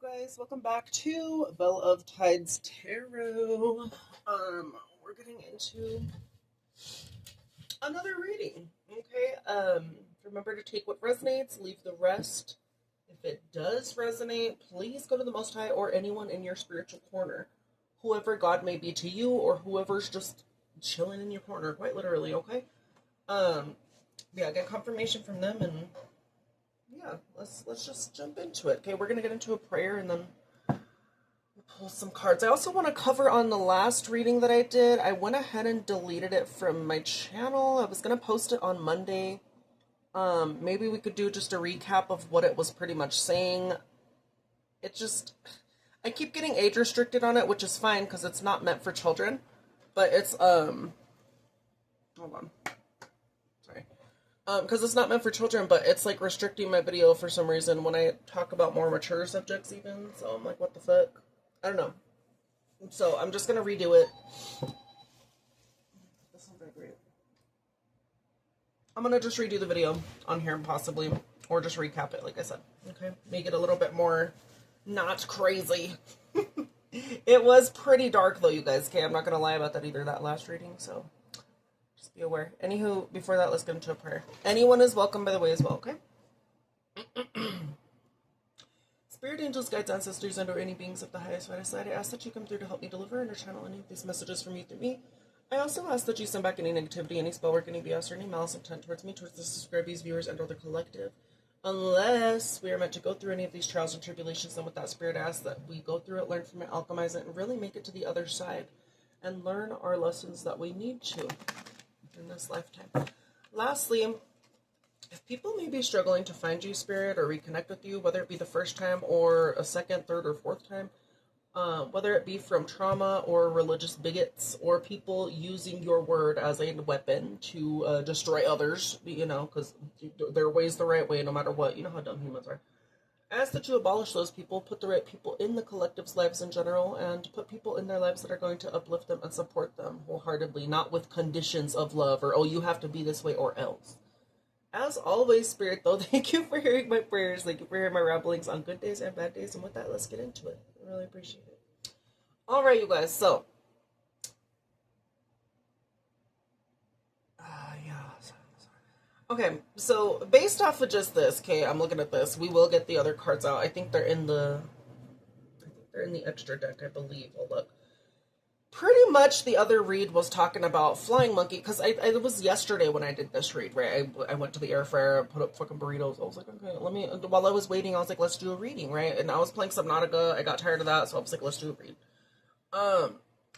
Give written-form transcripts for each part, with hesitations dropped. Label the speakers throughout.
Speaker 1: guys, welcome back to Bell of Tides Tarot. We're getting into another reading. Okay. Remember to take what resonates, leave the rest. If it does resonate, please go to the Most High or anyone in your spiritual corner. Whoever God may be to you, or whoever's just chilling in your corner, quite literally, okay? Yeah, get confirmation from them, and yeah, let's just jump into it. Okay, we're gonna get into a prayer and then we'll pull some cards. I also want to cover on the last reading that I did. I went ahead and deleted it from my channel. I was gonna post it on Monday. Maybe we could do just a recap of what it was pretty much saying. I keep getting age restricted on it, which is fine because it's not meant for children. But it's hold on. Because it's not meant for children, but it's like restricting my video for some reason when I talk about more mature subjects even. So I'm like, what the fuck? I don't know. So I'm just gonna redo it. This isn't that great. I'm gonna just redo the video on here possibly, or just recap it like I said. Okay, make it a little bit more not crazy. It was pretty dark though, you guys. Okay, I'm not gonna lie about that either, that last reading, so be aware. Anywho, before that, let's get into a prayer. Anyone is welcome, by the way, as well, okay? Spirit angels, guides, ancestors, and or any beings of the highest right side, I ask that you come through to help me deliver and or channel any of these messages from you through me. I also ask that you send back any negativity, any spell work, any BS, or any malice intent towards me, towards the subscribees, viewers, and or the collective. Unless we are meant to go through any of these trials and tribulations, then with that spirit, I ask that we go through it, learn from it, alchemize it, and really make it to the other side, and learn our lessons that we need to in this lifetime. Lastly, if people may be struggling to find you, Spirit, or reconnect with you, whether it be the first time or a second, third, or fourth time, whether it be from trauma or religious bigots or people using your word as a weapon to destroy others, you know, because their way's the right way no matter what. You know how dumb humans are. Ask that you abolish those people, put the right people in the collective's lives in general, and put people in their lives that are going to uplift them and support them wholeheartedly, not with conditions of love or, oh, you have to be this way or else. As always, Spirit, though, thank you for hearing my prayers. Thank you for hearing my ramblings on good days and bad days. And with that, let's get into it. I really appreciate it. All right, you guys. So, okay, so based off of just this, okay, I'm looking at this. We will get the other cards out. I think they're in the extra deck, I believe. I'll look. Pretty much the other read was talking about flying monkey, because it was yesterday when I did this read, right? I went to the air fryer, put up fucking burritos. I was like, okay, while I was waiting, I was like, let's do a reading, right? And I was playing Subnautica. I got tired of that, so I was like, let's do a read.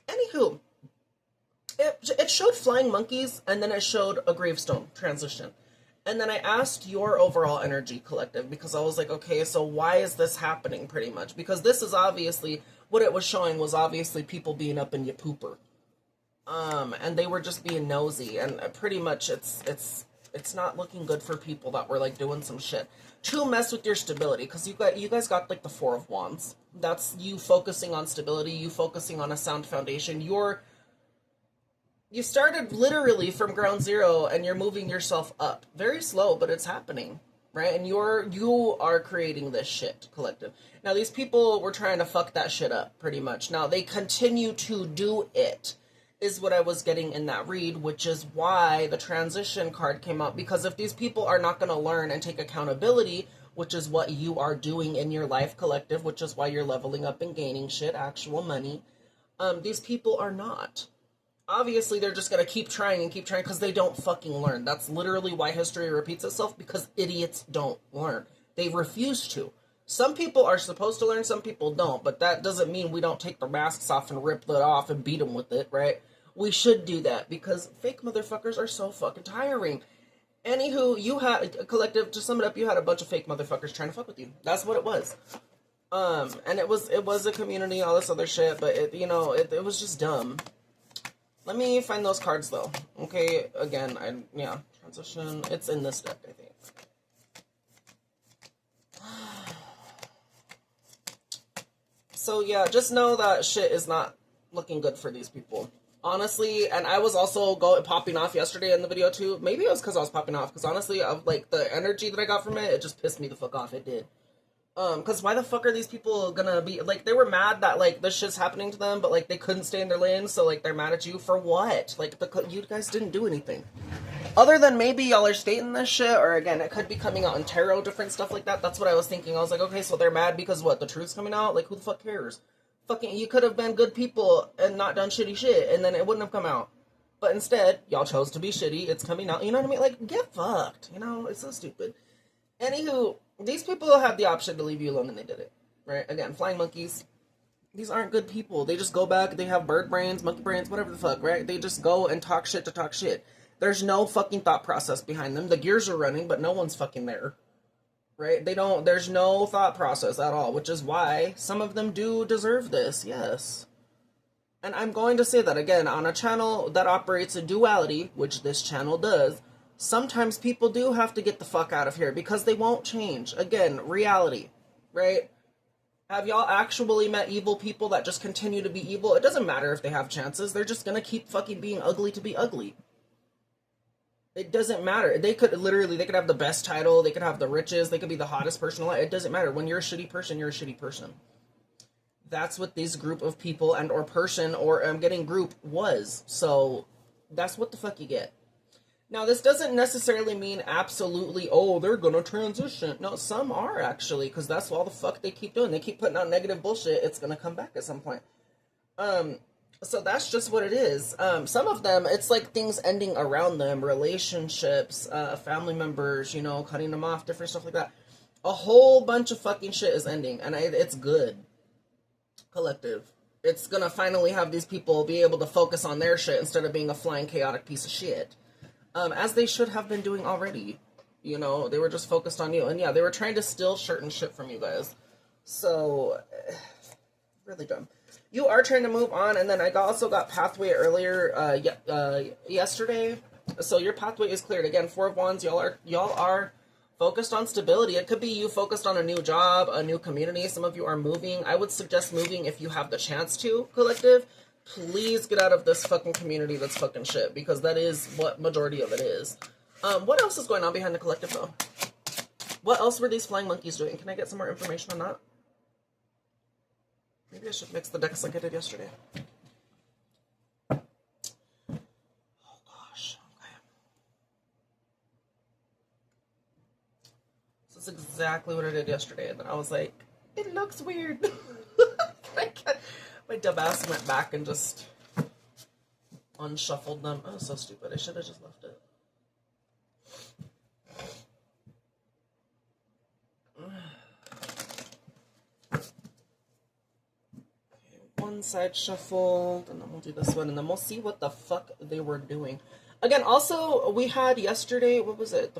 Speaker 1: Anywho, it showed flying monkeys, and then it showed a gravestone transition. And then I asked your overall energy collective, because I was like, okay, so why is this happening pretty much? Because this is obviously, what it was showing was obviously people being up in your pooper. And they were just being nosy, and pretty much it's not looking good for people that were like doing some shit to mess with your stability, because you guys got like the Four of Wands. That's you focusing on stability, you focusing on a sound foundation. You started literally from ground zero, and you're moving yourself up. Very slow, but it's happening, right? And you are creating this shit, collective. Now, these people were trying to fuck that shit up, pretty much. Now, they continue to do it, is what I was getting in that read, which is why the transition card came out. Because if these people are not going to learn and take accountability, which is what you are doing in your life, collective, which is why you're leveling up and gaining shit, actual money, these people are not. Obviously, they're just going to keep trying because they don't fucking learn. That's literally why history repeats itself, because idiots don't learn. They refuse to. Some people are supposed to learn, some people don't, but that doesn't mean we don't take the masks off and rip that off and beat them with it, right? We should do that, because fake motherfuckers are so fucking tiring. Anywho, you had, a collective, to sum it up, you had a bunch of fake motherfuckers trying to fuck with you. That's what it was. And it was a community, all this other shit, but it was just dumb. Let me find those cards, though. Okay, again, transition. It's in this deck, I think. So, yeah, just know that shit is not looking good for these people. Honestly, and I was also popping off yesterday in the video, too. Maybe it was because I was popping off, because honestly, the energy that I got from it, it just pissed me the fuck off. It did. Because why the fuck are these people gonna be like? They were mad that like this shit's happening to them, but like they couldn't stay in their lane, so like they're mad at you for what? Like you guys didn't do anything other than maybe y'all are stating this shit, or again, it could be coming out in tarot, different stuff like that. That's what I was thinking. I was like, okay, so they're mad because what? The truth's coming out? Like, who the fuck cares? Fucking, you could have been good people and not done shitty shit, and then it wouldn't have come out. But instead, y'all chose to be shitty. It's coming out. You know what I mean? Like, get fucked. You know, it's so stupid. Anywho, these people had the option to leave you alone, and they did it. Right? Again, flying monkeys. These aren't good people. They just go back. They have bird brains, monkey brains, whatever the fuck. Right? They just go and talk shit to talk shit. There's no fucking thought process behind them. The gears are running, but no one's fucking there. Right? There's no thought process at all, which is why some of them do deserve this, yes. And I'm going to say that again, on a channel that operates a duality, which this channel does, sometimes people do have to get the fuck out of here because they won't change. Again, reality, right? Have y'all actually met evil people that just continue to be evil? It doesn't matter if they have chances. They're just gonna keep fucking being ugly to be ugly. It doesn't matter. They could have the best title, they could have the riches, they could be the hottest person alive. It doesn't matter. When you're a shitty person, you're a shitty person. That's what this group of people and or person or getting group was. So that's what the fuck you get. Now, this doesn't necessarily mean absolutely, oh, they're gonna transition. No, some are actually, because that's all the fuck they keep doing. They keep putting out negative bullshit. It's gonna come back at some point. So that's just what it is. Some of them, it's like things ending around them, relationships, family members, you know, cutting them off, different stuff like that. A whole bunch of fucking shit is ending, and it's good. Collective. It's gonna finally have these people be able to focus on their shit instead of being a flying chaotic piece of shit. As they should have been doing already. You know, they were just focused on you. And yeah, they were trying to steal certain shit from you guys. So, really dumb. You are trying to move on, and then I also got pathway earlier yesterday. So your pathway is cleared. Again, 4 of Wands, y'all are focused on stability. It could be you focused on a new job, a new community. Some of you are moving. I would suggest moving if you have the chance to, collective. Please get out of this fucking community that's fucking shit, because that is what majority of it is. What else is going on behind the collective, though? What else were these flying monkeys doing? Can I get some more information on that? Maybe I should mix the decks like I did yesterday. Oh, gosh. Okay. This is exactly what I did yesterday, and then I was like, it looks weird. My dumb ass went back and just unshuffled them. Oh, so stupid. I should have just left it. One side shuffled, and then we'll do this one, and then we'll see what the fuck they were doing. Again, also, we had yesterday, what was it?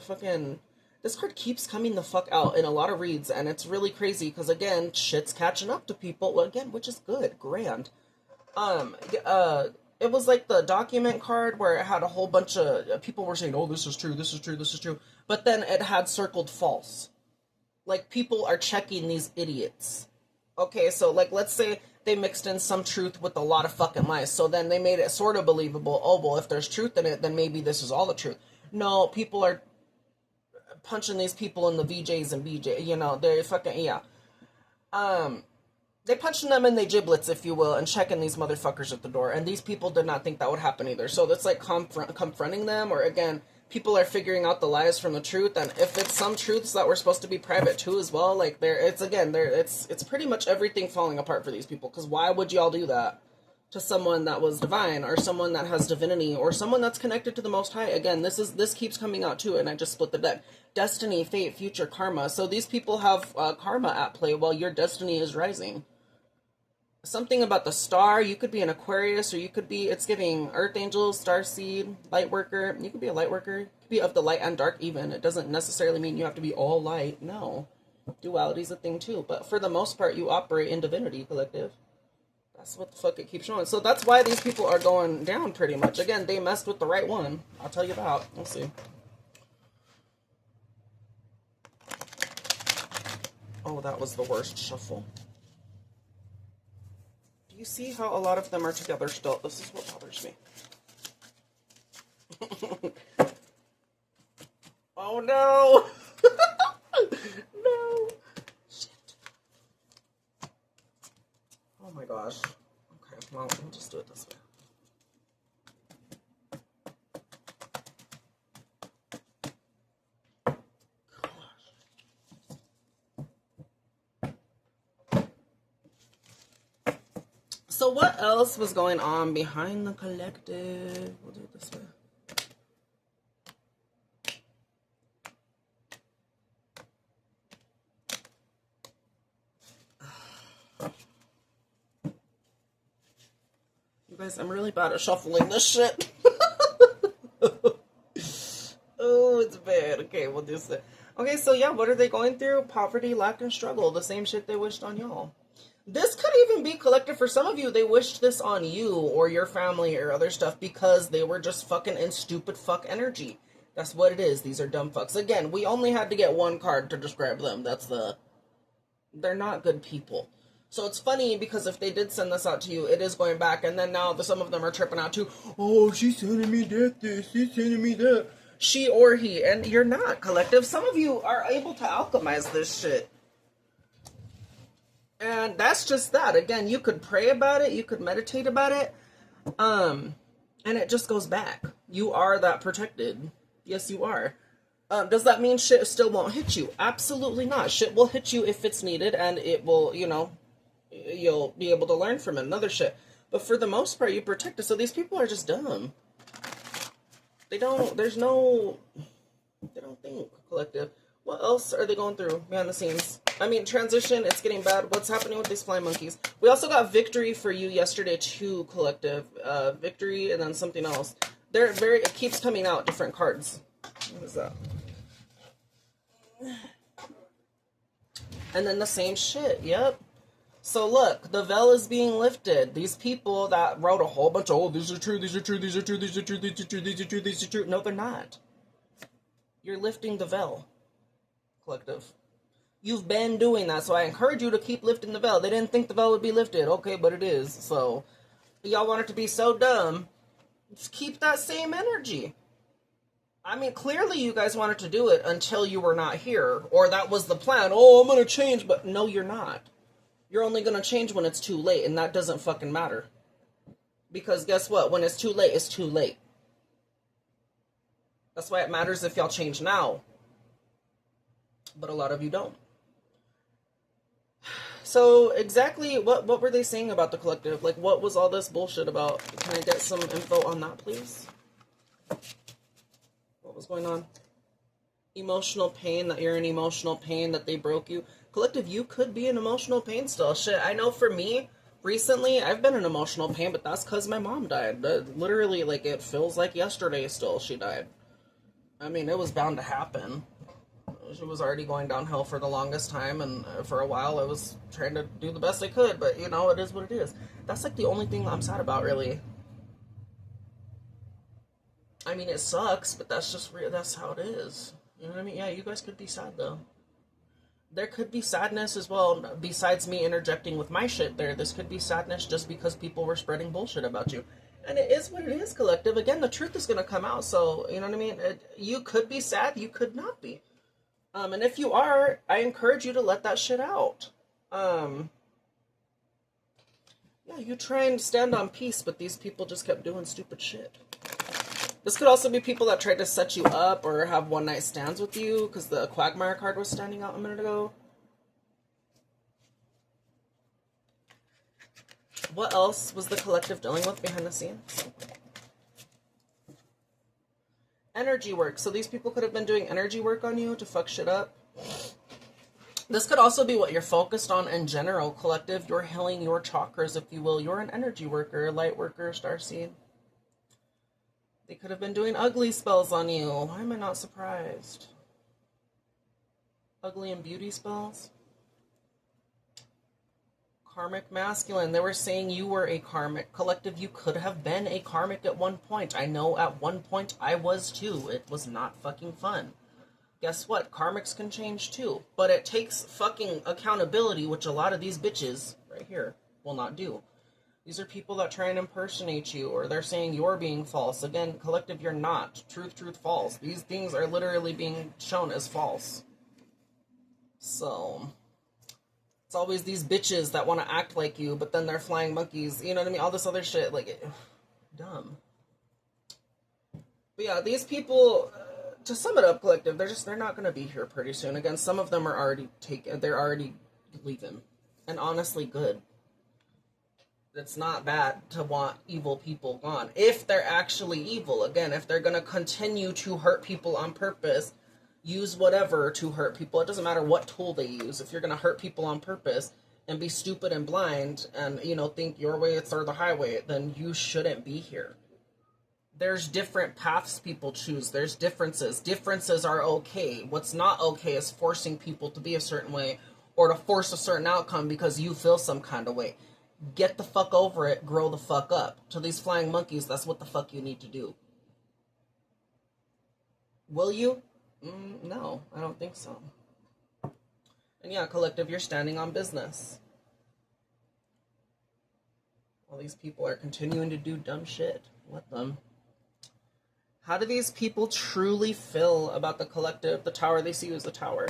Speaker 1: This card keeps coming the fuck out in a lot of reads, and it's really crazy, because again, shit's catching up to people, well, again, which is good, grand. It was like the document card where it had a whole bunch of people were saying, oh, this is true, this is true, this is true, but then it had circled false. Like, people are checking these idiots. Okay, so, like, let's say they mixed in some truth with a lot of fucking lies. So then they made it sort of believable. Oh, well, if there's truth in it, then maybe this is all the truth. No, people are punching these people in the VJs and BJ. You know, they're fucking, yeah. They punching them in the giblets, if you will, and checking these motherfuckers at the door. And these people did not think that would happen either. So that's like confronting them, or again, people are figuring out the lies from the truth, and if it's some truths that were supposed to be private too as well, like it's pretty much everything falling apart for these people, because why would y'all do that to someone that was divine, or someone that has divinity, or someone that's connected to the Most High? Again, this keeps coming out too, and I just split the deck. Destiny, fate, future, karma. So these people have karma at play while your destiny is rising. Something about the star, you could be an Aquarius, or you could be, it's giving Earth Angel, Star Seed, Light Worker. You could be a Light Worker. You could be of the light and dark even. It doesn't necessarily mean you have to be all light. No. Duality's a thing too. But for the most part, you operate in divinity, collective. That's what the fuck it keeps showing. So that's why these people are going down pretty much. Again, they messed with the right one. I'll tell you about. We'll see. Oh, that was the worst shuffle. You see how a lot of them are together still? This is what bothers me. Oh no! No! Shit. Oh my gosh. Okay, well, we'll just do it this way. So what else was going on behind the collective? We'll do it this way. You guys, I'm really bad at shuffling this shit. Oh, it's bad. Okay, we'll do this. Okay, so yeah, what are they going through? Poverty, lack, and struggle. The same shit they wished on y'all. This could even be collective for some of you. They wished this on you or your family or other stuff because they were just fucking in stupid fuck energy. That's what it is. These are dumb fucks. Again, we only had to get one card to describe them. They're not good people. So it's funny because if they did send this out to you, it is going back. And then now some of them are tripping out too. Oh, she's sending me that, she's sending me that. She or he. And you're not, collective. Some of you are able to alchemize this shit. And that's just that. Again, you could pray about it. You could meditate about it. And it just goes back. You are that protected. Yes, you are. Does that mean shit still won't hit you? Absolutely not. Shit will hit you if it's needed, and it will, you'll be able to learn from it and other shit. But for the most part, you protect it. So these people are just dumb. They don't think, collective. What else are they going through behind the scenes? I mean, transition, it's getting bad. What's happening with these flying monkeys? We also got victory for you yesterday too, collective. Victory and then something else. It keeps coming out, different cards. What is that? And then the same shit, yep. So look, the veil is being lifted. These people that wrote a whole bunch of, oh, these are true, these are true, these are true, these are true, these are true, these are true, these are true. No, they're not. You're lifting the veil, collective. You've been doing that, so I encourage you to keep lifting the veil. They didn't think the veil would be lifted. Okay, but it is. So, y'all want it to be so dumb. Just keep that same energy. I mean, clearly you guys wanted to do it until you were not here. Or that was the plan. Oh, I'm going to change. But no, you're not. You're only going to change when it's too late. And that doesn't fucking matter. Because guess what? When it's too late, it's too late. That's why it matters if y'all change now. But a lot of you don't. So exactly what were they saying about the collective? Like, what was all this bullshit about? Can I get some info on that, please? What was going on? Emotional pain, that you're in emotional pain, that they broke you. Collective, you could be in emotional pain still. Shit, I know for me, recently, I've been in emotional pain, but that's because my mom died. Literally, like, it feels like yesterday still she died. I mean, it was bound to happen. She was already going downhill for the longest time, and for a while I was trying to do the best I could, but you know, it is what it is. That's like the only thing I'm sad about, really. I mean, it sucks, but that's just that's how it is. You know what I mean? Yeah, you guys could be sad, though. There could be sadness as well, besides me interjecting with my shit there. This could be sadness just because people were spreading bullshit about you. And it is what it is, collective. Again, the truth is going to come out, so, you know what I mean? You could be sad, you could not be. And if you are, I encourage you to let that shit out. Yeah, you try and stand on peace, but these people just kept doing stupid shit. This could also be people that tried to set you up or have one-night stands with you, because the Quagmire card was standing out a minute ago. What else was the collective dealing with behind the scenes? Energy work. So these people could have been doing energy work on you to fuck shit up. This could also be what you're focused on in general, collective. You're healing your chakras, if you will. You're an energy worker, light worker, starseed. They could have been doing ugly spells on you. Why am I not surprised? Ugly and beauty spells. Karmic masculine. They were saying you were a karmic. Collective, you could have been a karmic at one point. I know at one point I was too. It was not fucking fun. Guess what? Karmics can change too. But it takes fucking accountability, which a lot of these bitches right here will not do. These are people that try and impersonate you, or they're saying you're being false. Again, collective, you're not. Truth, truth, false. These things are literally being shown as false. So It's always these bitches that want to act like you, but then they're flying monkeys. You know what I mean? All this other shit, like, dumb. But yeah, these people, to sum it up, collective, they're not going to be here pretty soon. Again, some of them are already they're already leaving. And honestly, good. It's not bad to want evil people gone. If they're actually evil, again, if they're going to continue to hurt people on purpose, use whatever to hurt people. It doesn't matter what tool they use. If you're going to hurt people on purpose and be stupid and blind and, think your way or the highway, then you shouldn't be here. There's different paths people choose. There's differences. Differences are okay. What's not okay is forcing people to be a certain way or to force a certain outcome because you feel some kind of way. Get the fuck over it. Grow the fuck up. To these flying monkeys, that's what the fuck you need to do. Will you? No, I don't think so. And yeah, collective, you're standing on business. All these people are continuing to do dumb shit. Let them. How do these people truly feel about the collective, the tower they see you as a tower?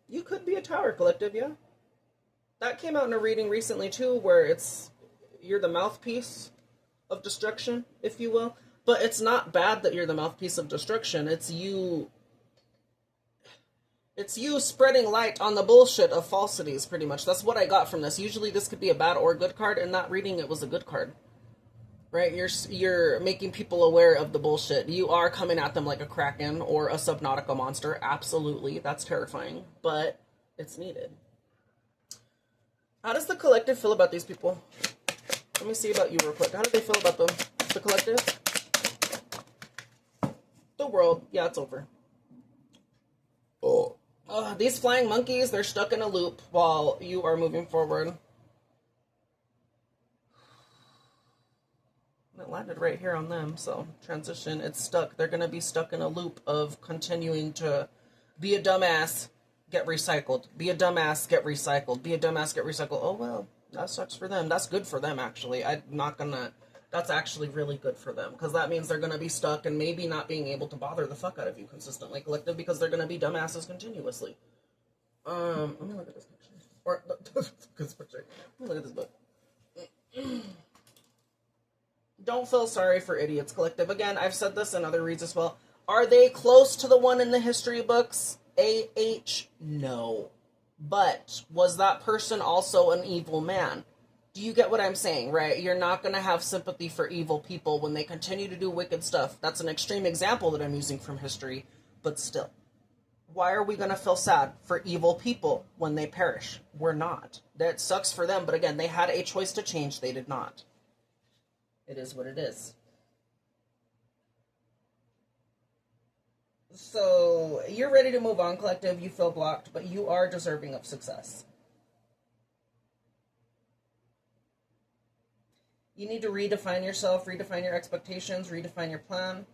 Speaker 1: You could be a tower, collective, yeah? That came out in a reading recently, too, where you're the mouthpiece of destruction, if you will. But it's not bad that you're the mouthpiece of destruction. It's you spreading light on the bullshit of falsities, pretty much. That's what I got from this. Usually this could be a bad or good card. In that reading, it was a good card. Right? You're making people aware of the bullshit. You are coming at them like a kraken or a Subnautica monster. Absolutely. That's terrifying. But it's needed. How does the collective feel about these people? Let me see about you real quick. How do they feel about them? The collective? The world. Yeah, it's over. Oh. These flying monkeys, they're stuck in a loop while you are moving forward. It landed right here on them, so transition, it's stuck. They're going to be stuck in a loop of continuing to be a dumbass, get recycled. Be a dumbass, get recycled. Be a dumbass, get recycled. Oh, well, that sucks for them. That's good for them, actually. That's actually really good for them, because that means they're going to be stuck and maybe not being able to bother the fuck out of you consistently, collective, because they're going to be dumbasses continuously. Let me look at this picture. Or, this picture. Let me look at this book. Don't feel sorry for idiots, collective. Again, I've said this in other reads as well. Are they close to the one in the history books? A.H. No. But was that person also an evil man? Do you get what I'm saying, right? You're not going to have sympathy for evil people when they continue to do wicked stuff. That's an extreme example that I'm using from history, but still. Why are we going to feel sad for evil people when they perish? We're not. That sucks for them, but again, they had a choice to change. They did not. It is what it is. So, you're ready to move on, collective. You feel blocked, but you are deserving of success. You need to redefine yourself, redefine your expectations, redefine your plan.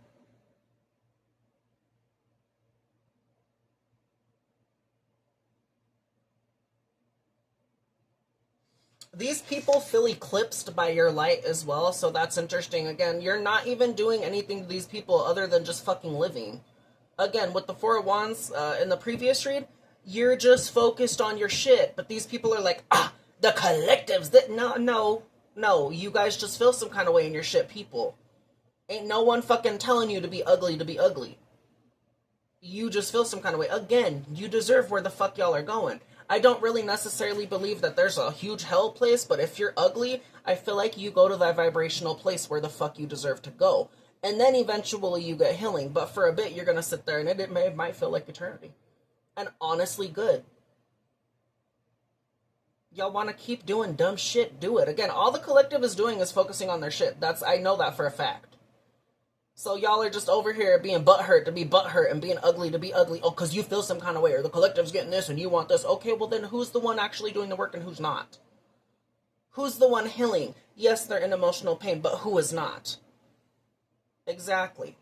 Speaker 1: These people feel eclipsed by your light as well, so that's interesting. Again, you're not even doing anything to these people other than just fucking living. Again, with the Four of Wands in the previous read, you're just focused on your shit, but these people are like, the collectives, no, you guys just feel some kind of way in your shit, people. Ain't no one fucking telling you to be ugly. You just feel some kind of way. Again, you deserve where the fuck y'all are going. I don't really necessarily believe that there's a huge hell place, but if you're ugly, I feel like you go to that vibrational place where the fuck you deserve to go. And then eventually you get healing, but for a bit you're going to sit there and it might feel like eternity. And honestly, good. Y'all want to keep doing dumb shit, do it. Again, all the collective is doing is focusing on their shit. I know that for a fact. So y'all are just over here being butthurt to be butthurt and being ugly to be ugly. Oh, because you feel some kind of way, or the collective's getting this and you want this. Okay, well then who's the one actually doing the work and who's not? Who's the one healing? Yes, they're in emotional pain, but who is not? Exactly.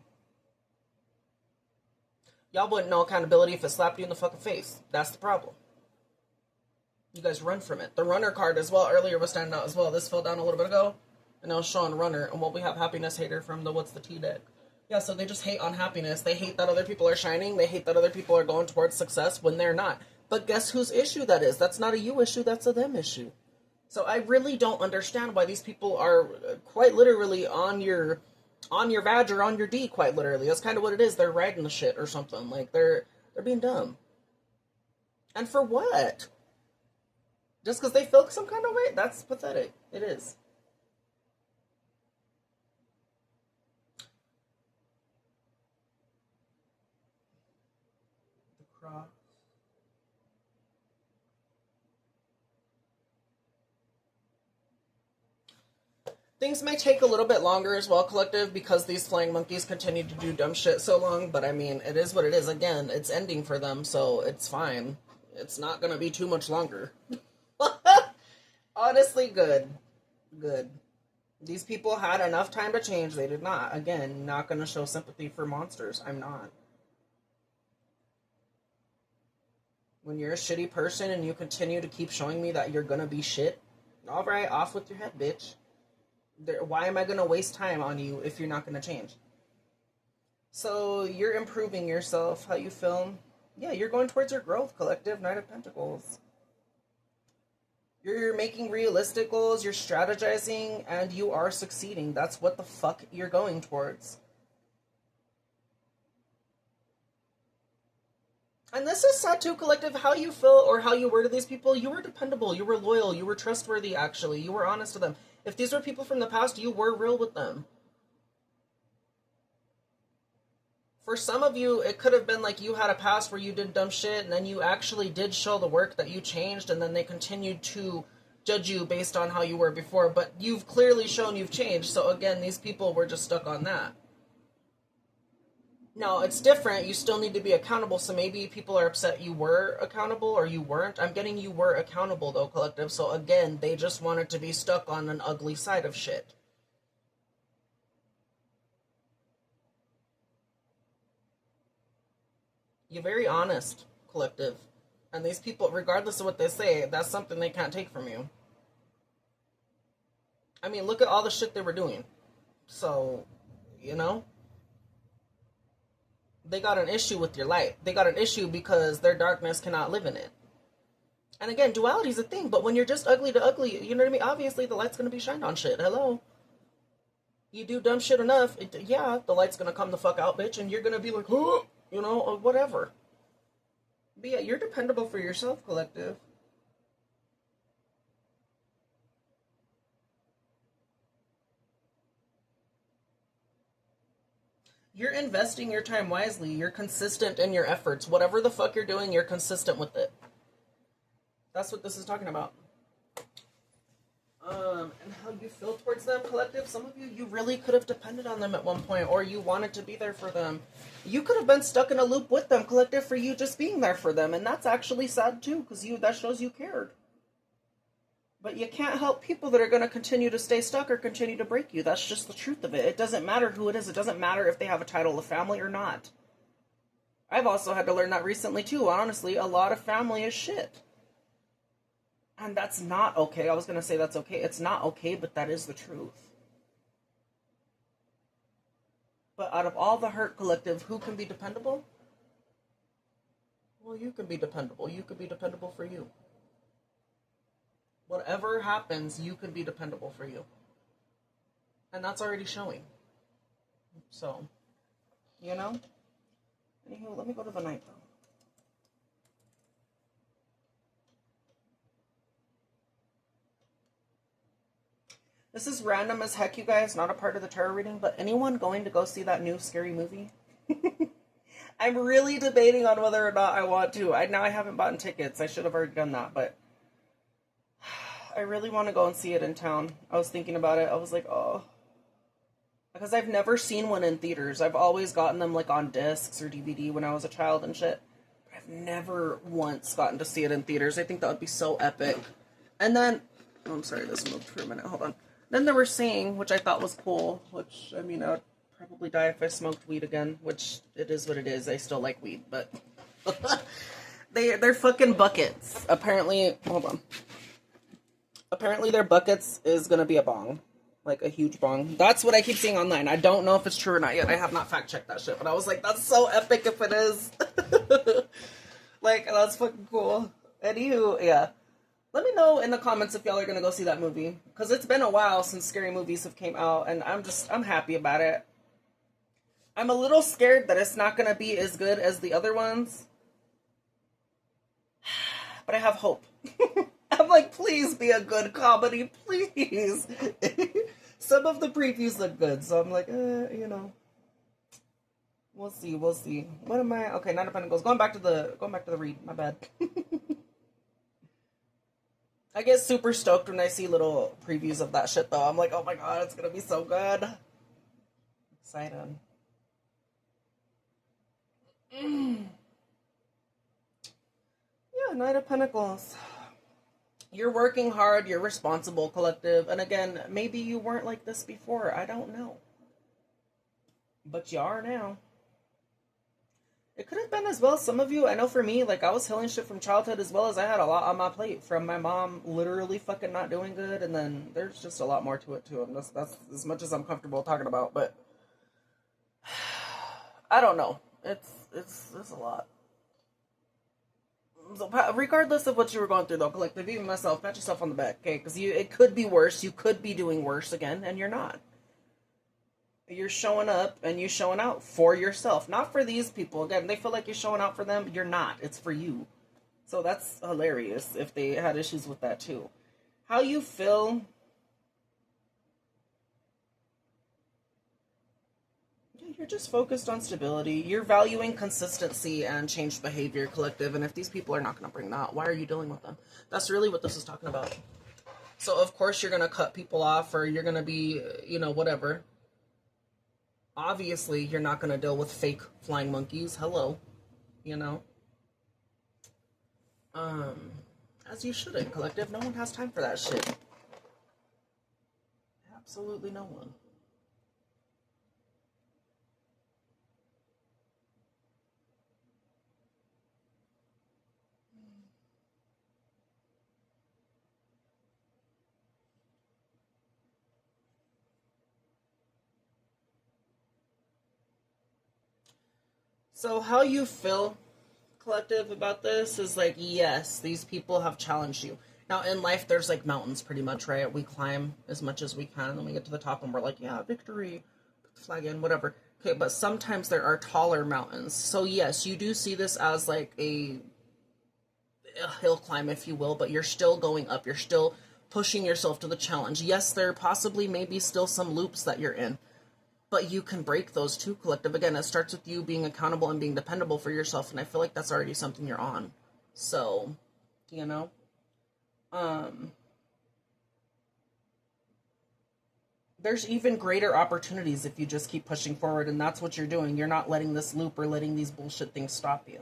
Speaker 1: Y'all wouldn't know accountability if it slapped you in the fucking face. That's the problem. You guys run from it. The runner card as well earlier was standing out as well. This fell down a little bit ago. And now showing runner. And what we have happiness hater from the what's the T deck. Yeah, so they just hate on happiness. They hate that other people are shining. They hate that other people are going towards success when they're not. But guess whose issue that is? That's not a you issue, that's a them issue. So I really don't understand why these people are quite literally on your vag or on your D, quite literally. That's kind of what it is. They're riding the shit or something. Like they're being dumb. And for what? Just because they feel some kind of way? That's pathetic. It is. The cross. Things may take a little bit longer as well, collective, because these flying monkeys continue to do dumb shit so long, but I mean, it is what it is. Again, it's ending for them, so it's fine. It's not gonna be too much longer. Honestly, good. Good. These people had enough time to change. They did not. Again, not gonna show sympathy for monsters. I'm not. When you're a shitty person and you continue to keep showing me that you're gonna be shit, alright, off with your head, bitch. Why am I going to waste time on you if you're not going to change? So you're improving yourself, how you feel. Yeah, you're going towards your growth, collective. Knight of Pentacles. You're making realistic goals, you're strategizing, and you are succeeding. That's what the fuck you're going towards. And this is sad too, collective, how you feel or how you were to these people. You were dependable, you were loyal, you were trustworthy, actually. You were honest to them. If these were people from the past, you were real with them. For some of you, it could have been like you had a past where you did dumb shit, and then you actually did show the work that you changed, and then they continued to judge you based on how you were before. But you've clearly shown you've changed, so again, these people were just stuck on that. No, it's different. You still need to be accountable, so maybe people are upset you were accountable or you weren't. I'm getting you were accountable, though, collective. So, again, they just wanted to be stuck on an ugly side of shit. You're very honest, collective. And these people, regardless of what they say, that's something they can't take from you. I mean, look at all the shit they were doing. So, you know? They got an issue with your light. They got an issue because their darkness cannot live in it. And again, duality is a thing, but when you're just ugly to ugly, you know what I mean? Obviously, the light's going to be shined on shit. Hello? You do dumb shit enough, yeah, the light's going to come the fuck out, bitch, and you're going to be like, oh, you know, or whatever. But yeah, you're dependable for yourself, collective. You're investing your time wisely. You're consistent in your efforts. Whatever the fuck you're doing, you're consistent with it. That's what this is talking about. And how you feel towards them, collective. Some of you, you really could have depended on them at one point, or you wanted to be there for them. You could have been stuck in a loop with them, collective, for you just being there for them. And that's actually sad too, because that shows you cared. But you can't help people that are going to continue to stay stuck or continue to break you. That's just the truth of it. It doesn't matter who it is. It doesn't matter if they have a title of family or not. I've also had to learn that recently too. Honestly, a lot of family is shit. And that's not okay. I was going to say that's okay. It's not okay, but that is the truth. But out of all the hurt, collective, who can be dependable? Well, you can be dependable. You can be dependable for you. Whatever happens, you can be dependable for you. And that's already showing. So, you know? Anywho, let me go to the night, though. This is random as heck, you guys. Not a part of the tarot reading, but anyone going to go see that new scary movie? I'm really debating on whether or not I want to. Now I haven't bought tickets. I should have already done that, but I really want to go and see it in town. I was thinking about it. I was like, oh. Because I've never seen one in theaters. I've always gotten them like on discs or DVD when I was a child and shit. But I've never once gotten to see it in theaters. I think that would be so epic. And then, oh, I'm sorry, this moved for a minute. Hold on. Then they were saying, which I thought was cool, which, I mean, I would probably die if I smoked weed again, which it is what it is. I still like weed, but they're fucking buckets. Apparently, hold on. Apparently their buckets is going to be a bong. Like a huge bong. That's what I keep seeing online. I don't know if it's true or not yet. I have not fact checked that shit, but I was like, that's so epic if it is. Like, that's fucking cool. Anywho, yeah. Let me know in the comments if y'all are gonna go see that movie. Because it's been a while since scary movies have came out, and I'm happy about it. I'm a little scared that it's not gonna be as good as the other ones. But I have hope. I'm like, please be a good comedy, please. Some of the previews look good, so I'm like, you know. We'll see, we'll see. What am I? Okay, Nine of Pentacles. Going back to the read. My bad. I get super stoked when I see little previews of that shit, though. I'm like, oh my god, it's gonna be so good. Excited. Yeah, Knight of Pentacles. You're working hard, you're responsible, collective. And again, maybe you weren't like this before. I don't know. But you are now. It could have been as well. Some of you, I know for me, like I was healing shit from childhood as well as I had a lot on my plate from my mom literally fucking not doing good. And then there's just a lot more to it too. And that's as much as I'm comfortable talking about. But I don't know. It's a lot. So, regardless of what you were going through, though, collective, even myself, pat yourself on the back, okay? Because it could be worse. You could be doing worse again, and you're not. You're showing up and you're showing out for yourself, not for these people. Again, they feel like you're showing out for them. You're not. It's for you. So that's hilarious if they had issues with that too. How you feel. You're just focused on stability. You're valuing consistency and changed behavior, collective. And if these people are not going to bring that, why are you dealing with them? That's really what this is talking about. So, of course, you're going to cut people off or you're going to be, whatever. Obviously, you're not going to deal with fake flying monkeys. Hello. As you shouldn't, collective. No one has time for that shit. Absolutely no one. So how you feel, collective, about this is like, yes, these people have challenged you. Now, in life, there's like mountains pretty much, right? We climb as much as we can, and then we get to the top and we're like, yeah, victory, put the flag in, whatever. Okay, but sometimes there are taller mountains. So yes, you do see this as like a hill climb, if you will, but you're still going up. You're still pushing yourself to the challenge. Yes, there possibly may be still some loops that you're in. But you can break those too, collective. Again, it starts with you being accountable and being dependable for yourself, and I feel like that's already something you're on. So, there's even greater opportunities if you just keep pushing forward, and that's what you're doing. You're not letting this loop or letting these bullshit things stop you.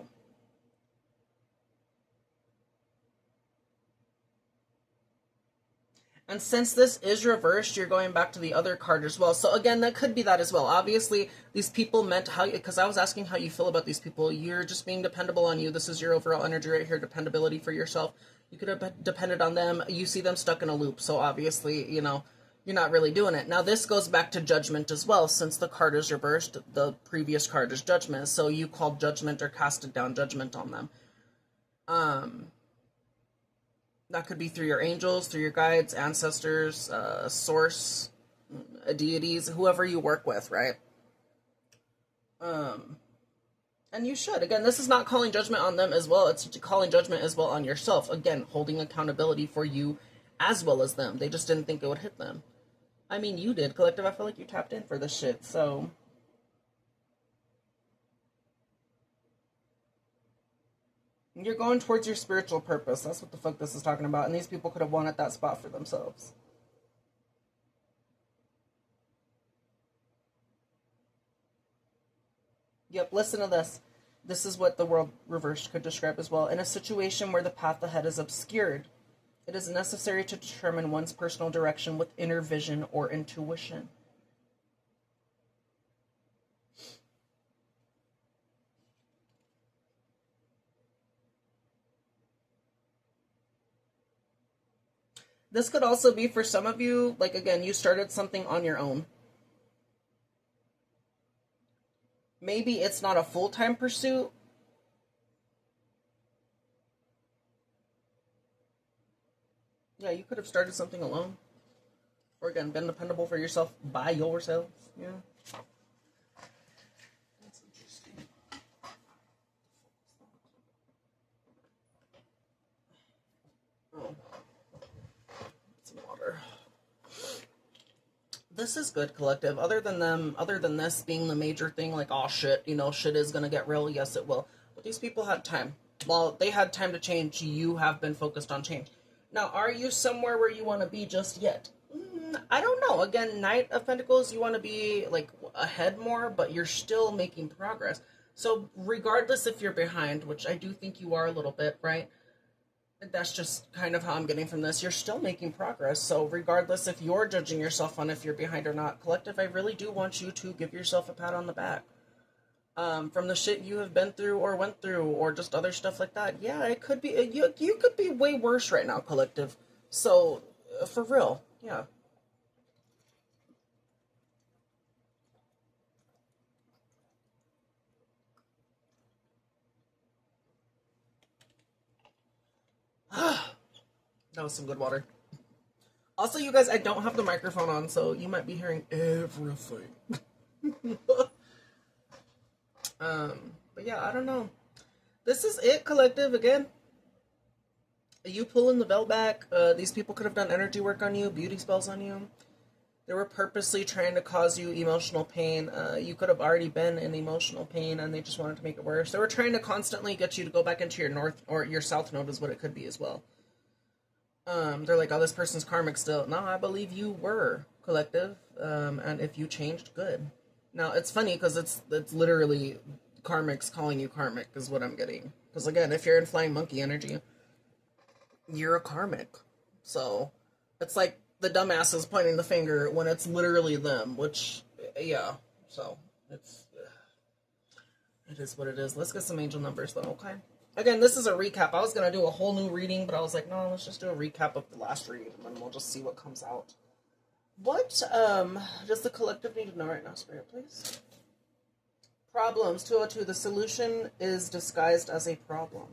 Speaker 1: And since this is reversed, you're going back to the other card as well. So again, that could be that as well. Obviously, these people meant how, because I was asking how you feel about these people. You're just being dependable on you. This is your overall energy right here, dependability for yourself. You could have depended on them. You see them stuck in a loop. So obviously, you're not really doing it. Now, this goes back to judgment as well. Since the card is reversed, the previous card is judgment. So you called judgment or casted down judgment on them. That could be through your angels, through your guides, ancestors, source, deities, whoever you work with, right? And you should. Again, this is not calling judgment on them as well. It's calling judgment as well on yourself. Again, holding accountability for you as well as them. They just didn't think it would hit them. I mean, you did, collective. I feel like you tapped in for this shit, so... You're going towards your spiritual purpose. That's what the fuck this is talking about. And these people could have won at that spot for themselves. Yep, listen to this. This is what the world reversed could describe as well. In a situation where the path ahead is obscured, it is necessary to determine one's personal direction with inner vision or intuition. This could also be for some of you, like, again, you started something on your own. Maybe it's not a full-time pursuit, Yeah, you could have started something alone. Or again, been dependable for yourself by yourself. Yeah. That's interesting. Oh. Some water. This is good, collective. Other than this being the major thing, like, oh shit, shit is gonna get real. Yes, it will. But these people had time. Well, they had time to change. You have been focused on change. Now, are you somewhere where you want to be just yet? I don't know. Again, Knight of Pentacles, you want to be like ahead more, but you're still making progress. So regardless if you're behind, which I do think you are a little bit, right? That's just kind of how I'm getting from this. You're still making progress. So regardless if you're judging yourself on if you're behind or not, collective, I really do want you to give yourself a pat on the back. From the shit you have been through or went through or just other stuff like that. Yeah, it could be, you could be way worse right now, collective. So, for real, yeah. That was some good water. Also, you guys, I don't have the microphone on, so you might be hearing everything. But yeah, I don't know. This is it, collective, again. You pulling the veil back. These people could have done energy work on you, beauty spells on you. They were purposely trying to cause you emotional pain. You could have already been in emotional pain, and they just wanted to make it worse. They were trying to constantly get you to go back into your north or your south node is what it could be as well. They're like, oh, this person's karmic still. No, I believe you were, collective. And if you changed, good. Now, it's funny because it's literally karmics calling you karmic is what I'm getting. Because again, if you're in flying monkey energy, you're a karmic. So it's like the dumbasses pointing the finger when it's literally them, which, yeah. So it is what it is. Let's get some angel numbers though, okay? Again, this is a recap. I was going to do a whole new reading, but I was like, no, let's just do a recap of the last read, and then we'll just see what comes out. What does the collective need to know right now, Spirit, please? Problems, 202. The solution is disguised as a problem.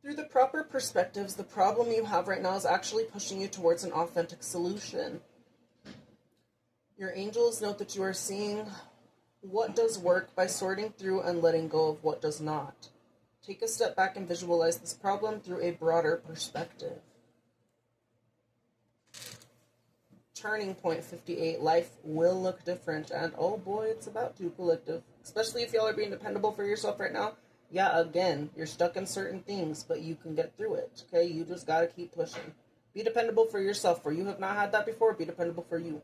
Speaker 1: Through the proper perspectives, the problem you have right now is actually pushing you towards an authentic solution. Your angels note that you are seeing what does work by sorting through and letting go of what does not. Take a step back and visualize this problem through a broader perspective. Turning point 58. Life will look different. And oh boy, it's about to, collective. Especially if y'all are being dependable for yourself right now. Yeah, again, you're stuck in certain things, but you can get through it. Okay, you just gotta keep pushing. Be dependable for yourself. For you have not had that before, be dependable for you.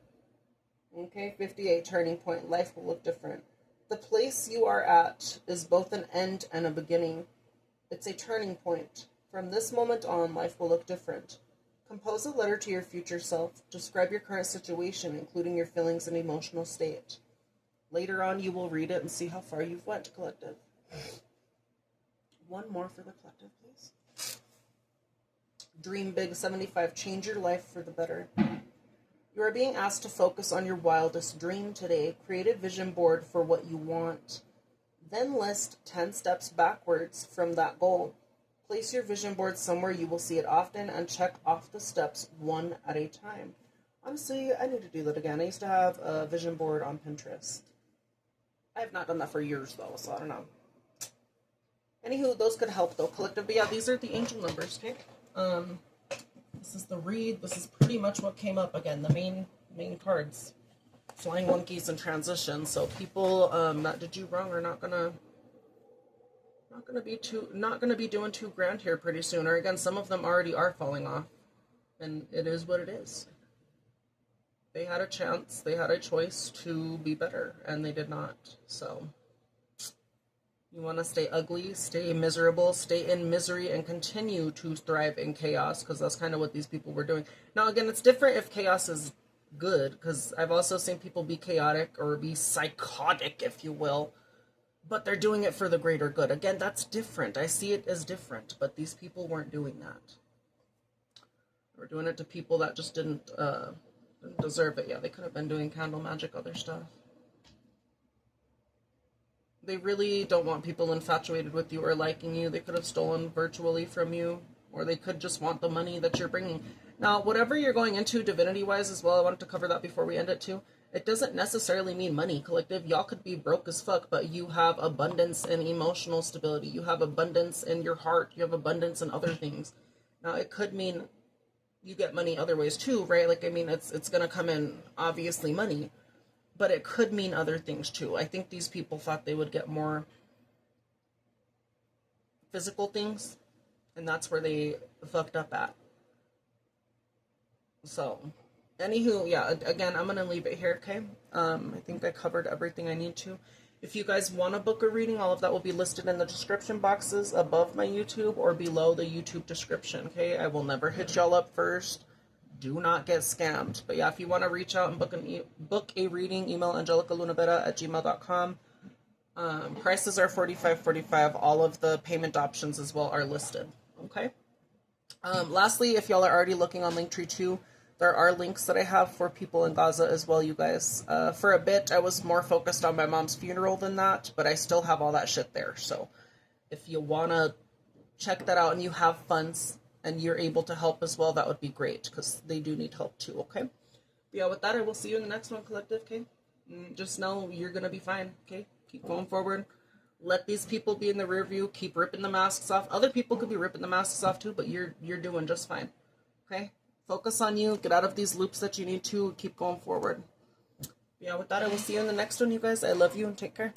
Speaker 1: Okay, 58, turning point. Life will look different. The place you are at is both an end and a beginning. It's a turning point. From this moment on, life will look different. Compose a letter to your future self. Describe your current situation, including your feelings and emotional state. Later on, you will read it and see how far you've went, collective. One more for the collective, please. Dream big, 75. Change your life for the better. You are being asked to focus on your wildest dream today. Create a vision board for what you want. Then list 10 steps backwards from that goal. Place your vision board somewhere you will see it often and check off the steps one at a time. Honestly, I need to do that again. I used to have a vision board on Pinterest. I have not done that for years, though, so I don't know. Anywho, those could help, though, collective. But yeah, these are the angel numbers, okay? This is the read. This is pretty much what came up again. The main cards, flying monkeys and transition. So people that did you wrong are not gonna be doing too grand here pretty soon. Or again, some of them already are falling off, and it is what it is. They had a chance. They had a choice to be better, and they did not. So you want to stay ugly, stay miserable, stay in misery, and continue to thrive in chaos, because that's kind of what these people were doing. Now, again, it's different if chaos is good, because I've also seen people be chaotic or be psychotic, if you will, but they're doing it for the greater good. Again, that's different. I see it as different, but these people weren't doing that. They were doing it to people that just didn't deserve it. Yeah, they could have been doing candle magic, other stuff. they really don't want people infatuated with you or liking you. They could have stolen virtually from you, or they could just want the money that you're bringing. Now, whatever you're going into divinity-wise as well, I wanted to cover that before we end it too. It doesn't necessarily mean money, collective. Y'all could be broke as fuck, but you have abundance and emotional stability. You have abundance in your heart. You have abundance in other things. Now, it could mean you get money other ways too, right? Like, I mean, it's going to come in, obviously, money. But it could mean other things too. I think these people thought they would get more physical things, and that's where they fucked up at. So, anywho, yeah, again, I'm going to leave it here, okay? I think I covered everything I need to. If you guys want to book a reading, all of that will be listed in the description boxes above my YouTube or below the YouTube description, okay? I will never hit y'all up first. Do not get scammed. But yeah, if you want to reach out and book a reading, email angelicalunavera@gmail.com. Prices are $45.45. All of the payment options as well are listed, okay? Lastly, if y'all are already looking on Linktree too, there are links that I have for people in Gaza as well, you guys. For a bit, I was more focused on my mom's funeral than that, but I still have all that shit there. So if you want to check that out and you have funds and you're able to help as well, that would be great, because they do need help too, okay? But yeah, with that, I will see you in the next one, collective, okay? Just know you're going to be fine, okay? Keep going forward. Let these people be in the rear view. Keep ripping the masks off. Other people could be ripping the masks off too, but you're doing just fine, okay? Focus on you. Get out of these loops that you need to. Keep going forward. Yeah, with that, I will see you in the next one, you guys. I love you and take care.